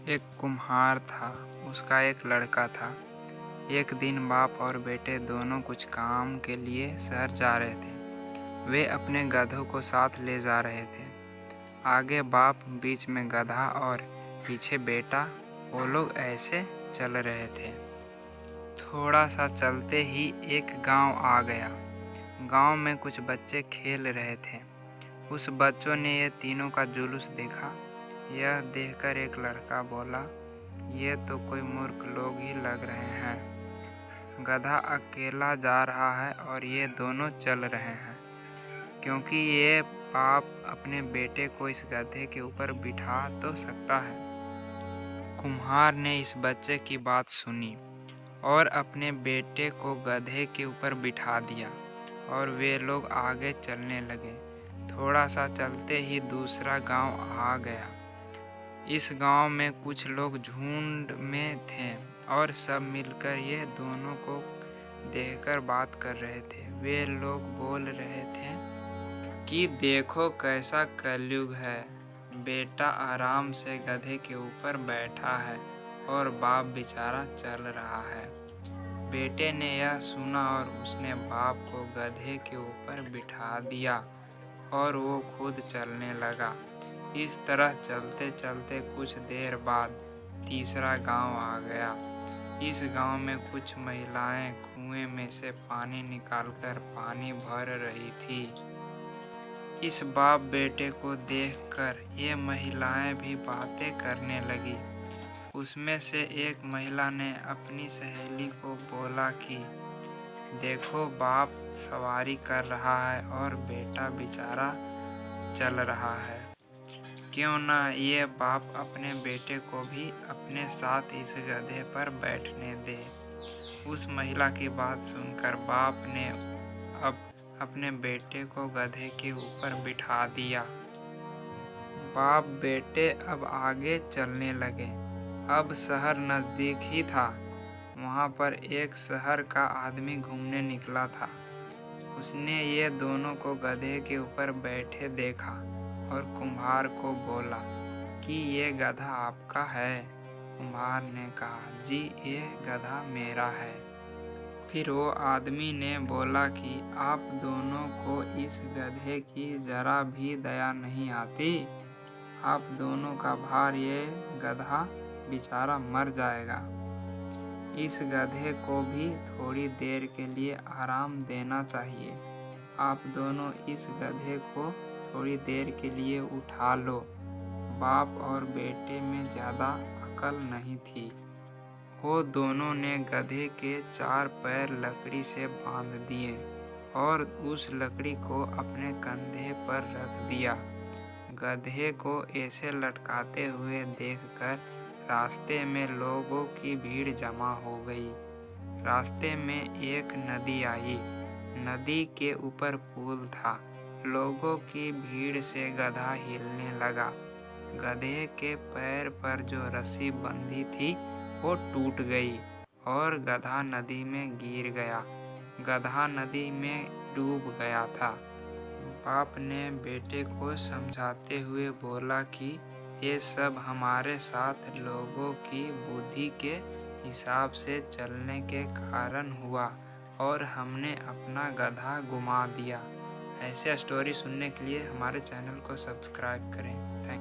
एक कुम्हार था, उसका एक लड़का था। एक दिन बाप और बेटे दोनों कुछ काम के लिए शहर जा रहे थे। वे अपने गधों को साथ ले जा रहे थे। आगे बाप, बीच में गधा और पीछे बेटा। वो लोग ऐसे चल रहे थे। थोड़ा सा चलते ही एक गांव आ गया। गांव में कुछ बच्चे खेल रहे थे। उस बच्चों ने ये तीनों का जुलूस देखा। यह देखकर एक लड़का बोला, ये तो कोई मूर्ख लोग ही लग रहे हैं। गधा अकेला जा रहा है और ये दोनों चल रहे हैं, क्योंकि ये बाप अपने बेटे को इस गधे के ऊपर बिठा तो सकता है। कुम्हार ने इस बच्चे की बात सुनी और अपने बेटे को गधे के ऊपर बिठा दिया और वे लोग आगे चलने लगे। थोड़ा सा चलते ही दूसरा गांव आ गया। इस गांव में कुछ लोग झुंड में थे और सब मिलकर ये दोनों को देखकर बात कर रहे थे। वे लोग बोल रहे थे कि देखो कैसा कलयुग है। बेटा आराम से गधे के ऊपर बैठा है और बाप बेचारा चल रहा है। बेटे ने यह सुना और उसने बाप को गधे के ऊपर बिठा दिया और वो खुद चलने लगा। इस तरह चलते चलते कुछ देर बाद तीसरा गांव आ गया। इस गांव में कुछ महिलाएं कुएं में से पानी निकालकर पानी भर रही थी। इस बाप बेटे को देखकर ये महिलाएं भी बातें करने लगी। उसमें से एक महिला ने अपनी सहेली को बोला कि देखो, बाप सवारी कर रहा है और बेटा बेचारा चल रहा है। क्यों ना ये बाप अपने बेटे को भी अपने साथ इस गधे पर बैठने दे। उस महिला की बात सुनकर बाप ने अब अपने बेटे को गधे के ऊपर बिठा दिया। बाप बेटे अब आगे चलने लगे। अब शहर नज़दीक ही था। वहाँ पर एक शहर का आदमी घूमने निकला था। उसने ये दोनों को गधे के ऊपर बैठे देखा और कुम्हार को बोला कि ये गधा आपका है। कुम्हार ने कहा, जी ये गधा मेरा है। फिर वो आदमी ने बोला कि आप दोनों को इस गधे की जरा भी दया नहीं आती। आप दोनों का भार ये गधा बेचारा मर जाएगा। इस गधे को भी थोड़ी देर के लिए आराम देना चाहिए। आप दोनों इस गधे को थोड़ी देर के लिए उठा लो। बाप और बेटे में ज़्यादा अकल नहीं थी। वो दोनों ने गधे के 4 पैर लकड़ी से बांध दिए और उस लकड़ी को अपने कंधे पर रख दिया। गधे को ऐसे लटकाते हुए देखकर रास्ते में लोगों की भीड़ जमा हो गई। रास्ते में एक नदी आई। नदी के ऊपर पुल था। लोगों की भीड़ से गधा हिलने लगा। गधे के पैर पर जो रस्सी बंधी थी वो टूट गई और गधा नदी में गिर गया। गधा नदी में डूब गया था। बाप ने बेटे को समझाते हुए बोला कि ये सब हमारे साथ लोगों की बुद्धि के हिसाब से चलने के कारण हुआ और हमने अपना गधा गुमा दिया। ऐसे स्टोरी सुनने के लिए हमारे चैनल को सब्सक्राइब करें।